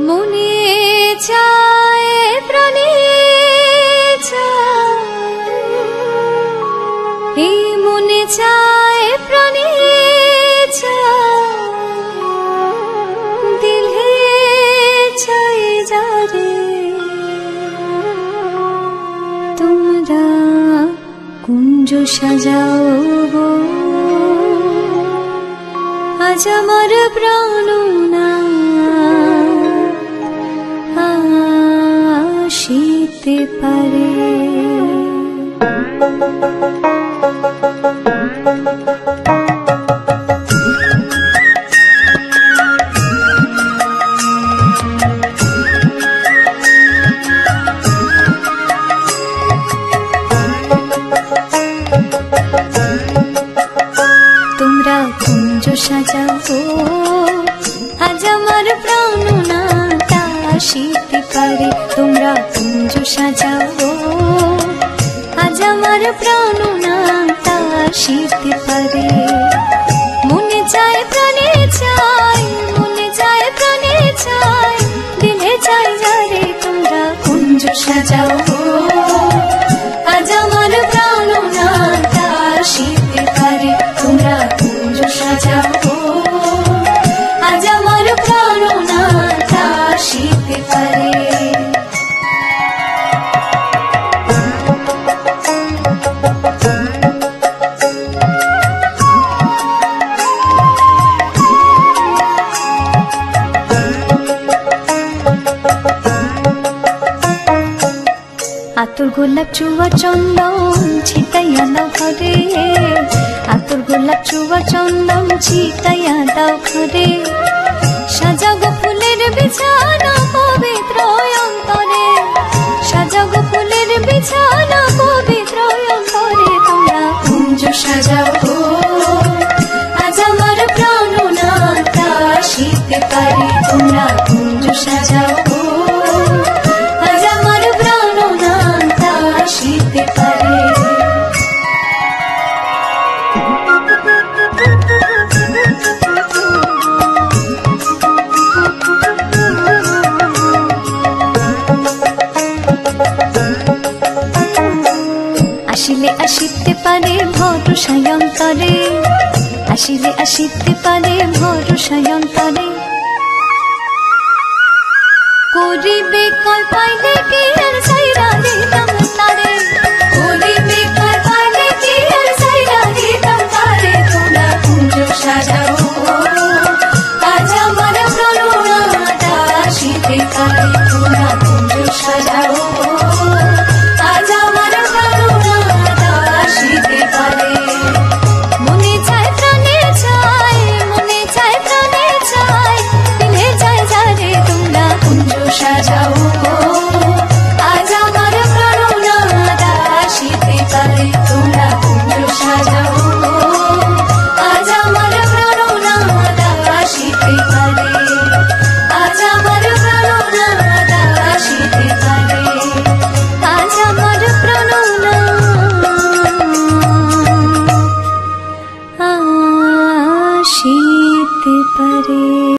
মনে চায় প্রাণে চায়, এই মনে চায় প্রাণে চায়, দিলে চাই যারে তোমরা কুঞ্জ সাজাও গো, আজ আমার প্রাণনা আসিতে পারে। তোমরা কুঞ্জ সাজাও আজ আমার প্রাণনাটা আসিতে পারে। তোমরা কুঞ্জ সাজাও আজ আমার প্রাণনাটা আসিতে পারে। মনে চায় প্রাণে চায়, মনে চায় প্রাণে চায়, দিলে চাই যারে তোমরা কুঞ্জ সাজাও আজ আমার প্রাণনাটা আসিতে পারে। তোমরা কুঞ্জ সাজাও আজ আমার প্রাণনাটা আসিতে পারে। আতর গোলাপ চুয়া চন্দন ছিটাইয়া দাও ঘরে, আতর গোলাপ চুয়া চন্দন ছিটাইয়া দাও ঘরে। সাজাগো ফুলের বিছানা পবিত্র অন্তরে, সাজাগো ফুলের বিছানা পবিত্র অন্তরে। তোমরা কুঞ্জ সাজাও আজ আমার প্রাণনাটা আসিতে পারে। তোমরা কুঞ্জ সাজাও আজ আমার প্রাণনাটা আসিতে পারে। আসিলে আসিতে পারে ভরসায় অন্তরে, আসিলে আসিতে পারে ভরসায় অন্তরে। করিবে কয় পাইলে কি আর চাইরা